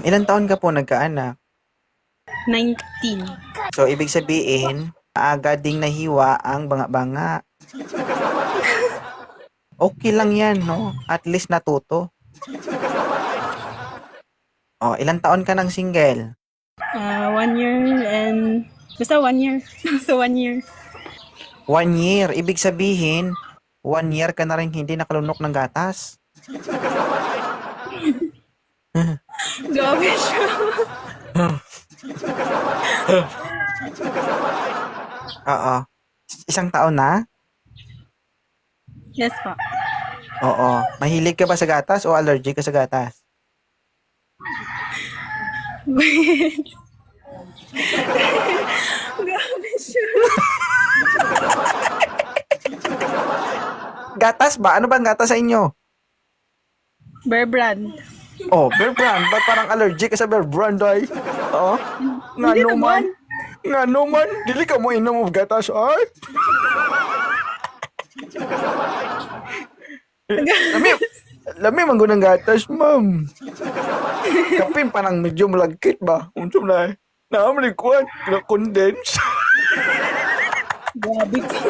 Ilang taon ka po nagkaanak? 19. So, ibig sabihin, maaga ding nahiwa ang banga-banga. Okay lang yan, no? At least natuto. Oh, ilang taon ka ng single? 1 year and... Basta 1 year. Basta 1 year. 1 year. Ibig sabihin, 1 year ka na rin hindi nakalunok ng gatas. Grabe siya. Oo. Isang taon na? Yes po. Oo. Mahilig ka ba sa gatas o allergic ka sa gatas? Grabe siya. Gatas ba? Ano bang gatas sa inyo? Bear brand. Oh, Bear Brand. Ba't parang allergic ka sa Bear Brand, ay? Oo. Nga Hindi naman. naman. Nga naman. Dili ka mo inom of gatas, ay? Lami, lami manggunang gatas, ma'am. Kapin parang medyo malagkit ba? Unsom na eh. Naamalikuan. Na-condense. Grabe ka.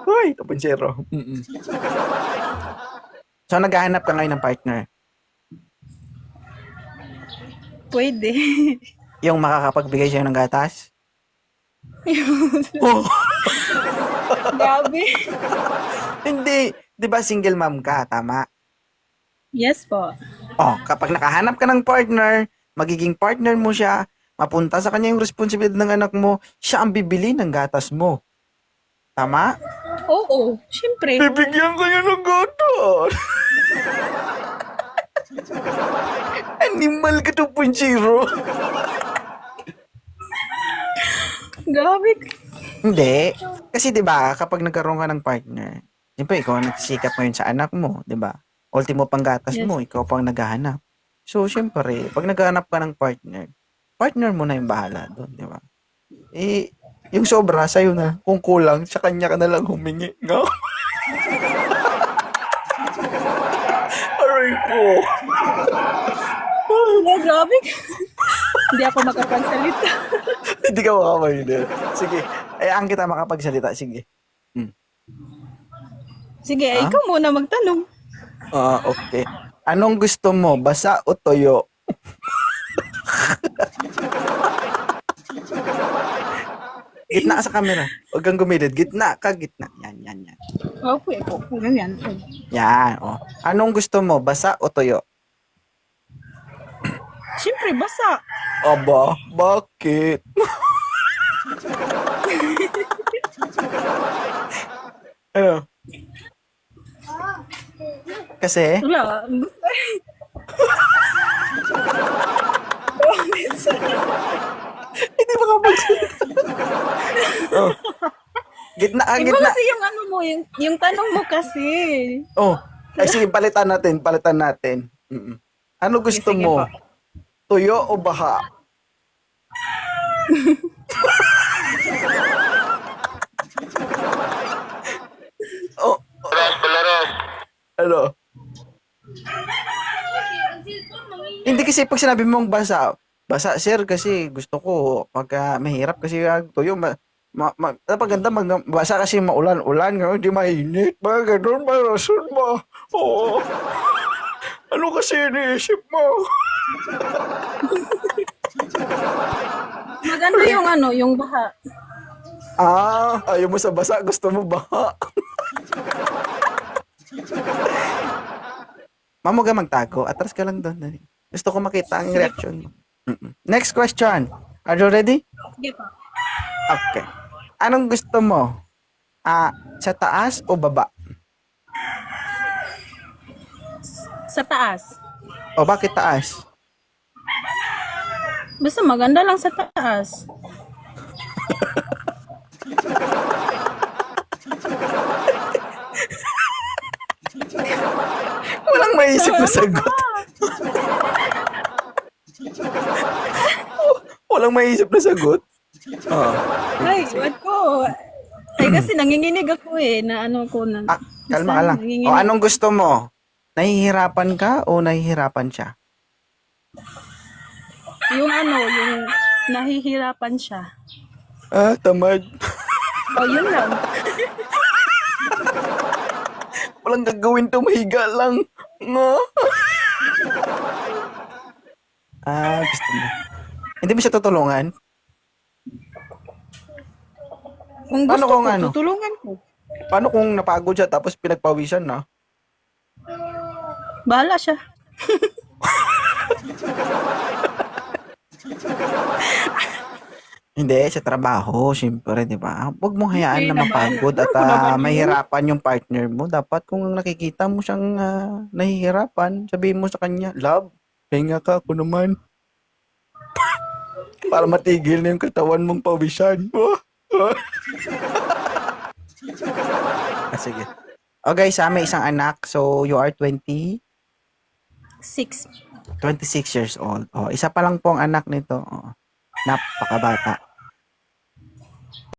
Hoy, tapansero. So, naghahanap ka ngayon ng partner. Pwede. Yung makakapagbigay sa'yo ng gatas? Oh, Grabe. hindi. Di ba single mom ka? Tama? Yes po. Oh, kapag nakahanap ka ng partner, magiging partner mo siya, mapunta sa kanya yung responsibilidad ng anak mo, siya ang bibili ng gatas mo. Tama? Oo. Siyempre. Bibigyan ko niya ng gatas. Animal ka 2.0. Grabe ka. Hindi. Kasi 'di ba, kapag nagkaroon ka ng partner, siyempre ikaw ang nagsisikap ngayon sa anak mo, 'di ba? Ultimo panggatas Yes. mo, ikaw pang naghahanap. So, siyempre, pag naghahanap ka ng partner, partner mo na yung bahala doon, 'di ba? Eh, yung sobra sa'yo na. Kung kulang, sa kanya ka na lang humingi. No? Aray ko. Oh, grabe ka. Hindi ako makapagsalita. Hindi ka makamahinir. Sige. Ayaan kita makapagsalita. Sige. Sige, Ha? ikaw muna magtanong. Okay. Anong gusto mo? Basa o toyo? Gitna ka sa camera. Huwag kang gumilid. Gitna ka, gitna. Yan. Okay po. Ganyan. Yan, oh. Anong gusto mo? Basa o toyo? Siyempre, basa. Aba, bakit? Ano? Kasi? Wala. Hindi makapagsalita. Oh. Gitna ka, Iba gitna. kasi yung ano mo, yung tanong mo kasi. Oh. Ay, sige, palitan natin. Ano gusto Sige mo? po. Tuyo o baha? Oh, ano? Hindi kasi pag sinabi mong basa sir kasi gusto ko pagka mahirap kasi tuyo napaganda basa kasi maulan-ulan ngayon di mainit ba ganun ba rason ba oo ano kasi iniisip mo Maganda yung ano, yung baha. ayaw mo sa basa gusto mo baha mamo ka magtago atras ka lang doon dali. Gusto ko makita ang reaction mo. Next question. Are you ready? Sige po. Okay. Anong gusto mo? Sa taas o baba? Sa taas. O bakit taas? Basta maganda lang sa taas. Walang maisip na sagot. Walang maisip na sagot. Oh. Ay, wag ko. Ay, kasi nanginginig ako na ano ko na. Kalma ka lang. Nanginginig. O anong gusto mo? Nahihirapan ka o nahihirapan siya? Yung ano, yung nahihirapan siya. Ah, tamad. O, yun lang. Walang gagawin to, mahiga lang. No? Gusto mo. Hindi mo siya tutulungan? Kung Paano gusto kung ko, ano? tutulungan ko. Paano kung napagod siya tapos pinagpawisan na? Bahala siya. Hindi, sa trabaho, syempre, di ba? Huwag mong hayaan Hindi na naman. mapagod at Ano ko naman yun? mahirapan yung partner mo. Dapat kung nakikita mo siyang nahihirapan, sabihin mo sa kanya, love, hinga ka ako naman. Para matigil na yung katawan mong pawisan. Sige. Okay, sa may isang anak. So, you are 26 6. years old. Oh, isa pa lang po ang anak nito. Oh, napakabata.